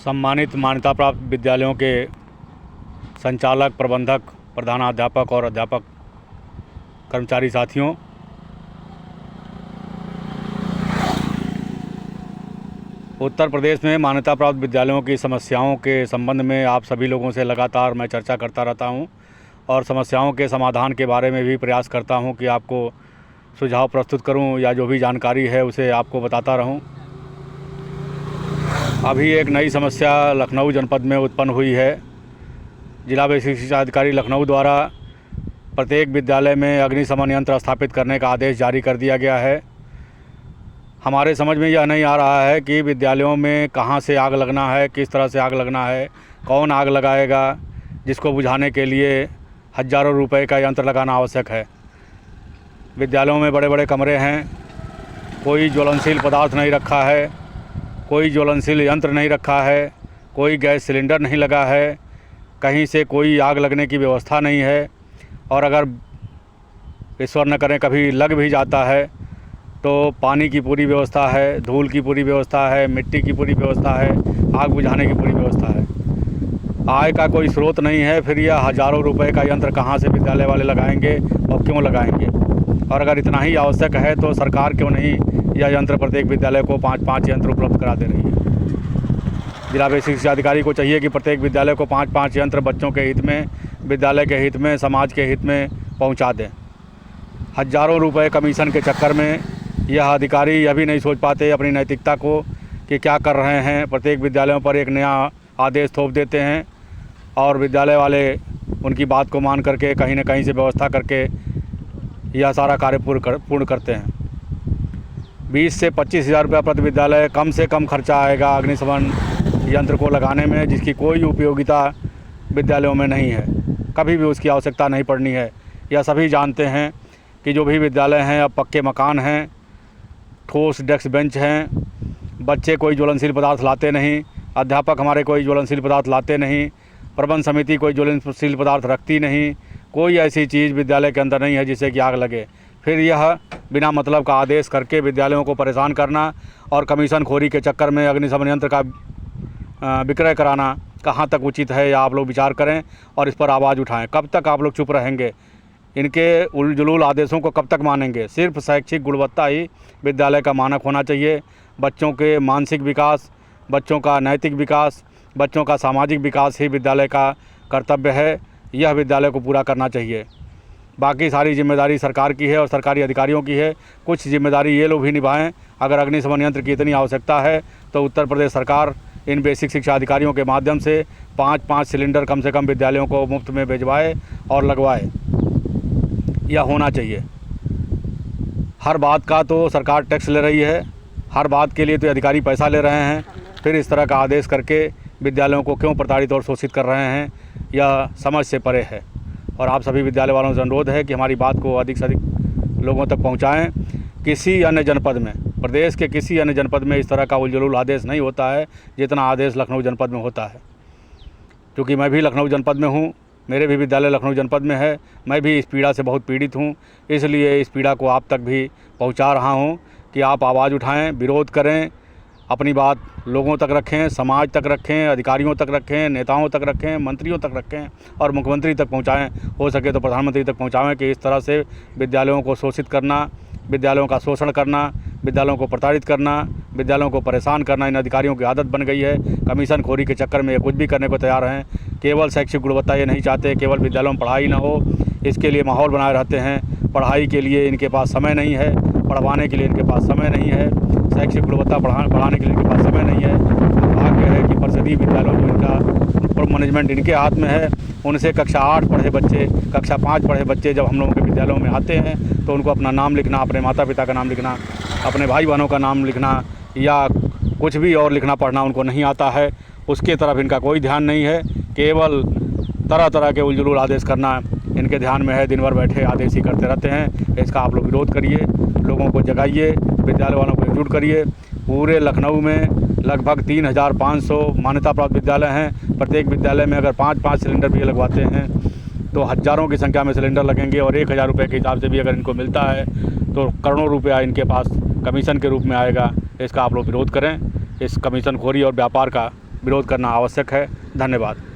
सम्मानित मान्यता प्राप्त विद्यालयों के संचालक, प्रबंधक, प्रधानाध्यापक और अध्यापक कर्मचारी साथियों, उत्तर प्रदेश में मान्यता प्राप्त विद्यालयों की समस्याओं के संबंध में आप सभी लोगों से लगातार मैं चर्चा करता रहता हूं और समस्याओं के समाधान के बारे में भी प्रयास करता हूं कि आपको सुझाव प्रस्तुत करूं या जो भी जानकारी है उसे आपको बताता रहूं। अभी एक नई समस्या लखनऊ जनपद में उत्पन्न हुई है। जिला बेसिक शिक्षा अधिकारी लखनऊ द्वारा प्रत्येक विद्यालय में अग्निशमन यंत्र स्थापित करने का आदेश जारी कर दिया गया है। हमारे समझ में यह नहीं आ रहा है कि विद्यालयों में कहां से आग लगना है, किस तरह से आग लगना है, कौन आग लगाएगा, जिसको बुझाने के लिए हज़ारों रुपए का यंत्र लगाना आवश्यक है। विद्यालयों में बड़े बड़े कमरे हैं, कोई ज्वलनशील पदार्थ नहीं रखा है, कोई ज्वलनशील यंत्र नहीं रखा है, कोई गैस सिलेंडर नहीं लगा है, कहीं से कोई आग लगने की व्यवस्था नहीं है। और अगर ईश्वर न करें कभी लग भी जाता है तो पानी की पूरी व्यवस्था है, धूल की पूरी व्यवस्था है, मिट्टी की पूरी व्यवस्था है, आग बुझाने की पूरी व्यवस्था है। आय का कोई स्रोत नहीं है, फिर यह हज़ारों रुपए का यंत्र कहाँ से विद्यालय वाले लगाएंगे और क्यों लगाएंगे? और अगर इतना ही आवश्यक है तो सरकार क्यों नहीं यह यंत्र प्रत्येक विद्यालय को 5-5 यंत्र उपलब्ध करा दे रही है। जिला बेसिक शिक्षा अधिकारी को चाहिए कि प्रत्येक विद्यालय को 5-5 यंत्र बच्चों के हित में, विद्यालय के हित में, समाज के हित में पहुंचा दें। हज़ारों रुपए कमीशन के चक्कर में यह अधिकारी यह भी नहीं सोच पाते अपनी नैतिकता को कि क्या कर रहे हैं। प्रत्येक विद्यालयों पर एक नया आदेश थोप देते हैं और विद्यालय वाले उनकी बात को मान करके कहीं न कहीं से व्यवस्था करके यह सारा कार्य पूर्ण करते हैं। 20 से 25 हज़ार रुपया प्रति विद्यालय कम से कम खर्चा आएगा अग्निशमन यंत्र को लगाने में, जिसकी कोई उपयोगिता विद्यालयों में नहीं है, कभी भी उसकी आवश्यकता नहीं पड़नी है। यह सभी जानते हैं कि जो भी विद्यालय हैं अब पक्के मकान हैं, ठोस डेस्क बेंच हैं, बच्चे कोई ज्वलनशील पदार्थ लाते नहीं, अध्यापक हमारे कोई ज्वलनशील पदार्थ लाते नहीं, प्रबंध समिति कोई ज्वलनशील पदार्थ रखती नहीं, कोई ऐसी चीज़ विद्यालय के अंदर नहीं है जिससे कि आग लगे। फिर यह बिना मतलब का आदेश करके विद्यालयों को परेशान करना और कमीशन खोरी के चक्कर में अग्निशमन यंत्र का विक्रय कराना कहाँ तक उचित है, या आप लोग विचार करें और इस पर आवाज़ उठाएं। कब तक आप लोग चुप रहेंगे? इनके उलझुल आदेशों को कब तक मानेंगे? सिर्फ शैक्षिक गुणवत्ता ही विद्यालय का मानक होना चाहिए। बच्चों के मानसिक विकास, बच्चों का नैतिक विकास, बच्चों का सामाजिक विकास ही विद्यालय का कर्तव्य है। यह विद्यालय को पूरा करना चाहिए। बाकी सारी जिम्मेदारी सरकार की है और सरकारी अधिकारियों की है। कुछ जिम्मेदारी ये लोग भी निभाएं। अगर अग्निशमन यंत्र की इतनी आवश्यकता है तो उत्तर प्रदेश सरकार इन बेसिक शिक्षा अधिकारियों के माध्यम से 5-5 सिलेंडर कम से कम विद्यालयों को मुफ्त में भिजवाए और लगवाए। यह होना चाहिए। हर बात का तो सरकार टैक्स ले रही है, हर बात के लिए तो अधिकारी पैसा ले रहे हैं, फिर इस तरह का आदेश करके विद्यालयों को क्यों प्रताड़ित और शोषित कर रहे हैं, यह समझ से परे है। और आप सभी विद्यालय वालों से अनुरोध है कि हमारी बात को अधिक से अधिक लोगों तक पहुंचाएं। किसी अन्य जनपद में, प्रदेश के किसी अन्य जनपद में इस तरह का उलझुल आदेश नहीं होता है जितना आदेश लखनऊ जनपद में होता है। क्योंकि मैं भी लखनऊ जनपद में हूँ, मेरे भी विद्यालय लखनऊ जनपद में है, मैं भी इस पीड़ा से बहुत पीड़ित हूँ। इसलिए इस पीड़ा को आप तक भी पहुँचा रहा हूँ कि आप आवाज़ उठाएं, विरोध करें, अपनी बात लोगों तक रखें, समाज तक रखें, अधिकारियों तक रखें, नेताओं तक रखें, मंत्रियों तक रखें और मुख्यमंत्री तक पहुँचाएँ। हो सके तो प्रधानमंत्री तक पहुँचाएँ कि इस तरह से विद्यालयों को शोषित करना, विद्यालयों का शोषण करना, विद्यालयों को प्रताड़ित करना, विद्यालयों को परेशान करना इन अधिकारियों की आदत बन गई है। कमीशन खोरी के चक्कर में ये कुछ भी करने को तैयार हैं। केवल शैक्षिक गुणवत्ता ये नहीं चाहते, केवल विद्यालयों में पढ़ाई ना हो, इसके लिए माहौल बनाए रहते हैं। पढ़ाई के लिए इनके पास समय नहीं है, पढ़वाने के लिए इनके पास समय नहीं है, शैक्षिक गुणवत्ता बढ़ाने के लिए इनके पास समय नहीं है। भाग्य है कि परिषदीय विद्यालयों में इनका मैनेजमेंट इनके हाथ में है। उनसे कक्षा 8 पढ़े बच्चे, कक्षा 5 पढ़े बच्चे जब हम लोगों के विद्यालयों में आते हैं तो उनको अपना नाम लिखना, अपने माता पिता का नाम लिखना, अपने भाई बहनों का नाम लिखना या कुछ भी और लिखना पढ़ना उनको नहीं आता है। उसके तरफ इनका कोई ध्यान नहीं है, केवल तरह तरह के उलझुल आदेश करना इनके ध्यान में है। दिन भर बैठे आदेश ही करते रहते हैं। इसका आप लोग विरोध करिए, लोगों को जगाइए, विद्यालय वालों को एकजुट करिए। पूरे लखनऊ में लगभग 3500 मान्यता प्राप्त विद्यालय हैं। प्रत्येक विद्यालय में अगर 5-5 सिलेंडर भी लगवाते हैं तो हज़ारों की संख्या में सिलेंडर लगेंगे और 1000 रुपये के हिसाब से भी अगर इनको मिलता है तो करोड़ों रुपया इनके पास कमीशन के रूप में आएगा। इसका आप लोग विरोध करें। इस कमीशन खोरी और व्यापार का विरोध करना आवश्यक है। धन्यवाद।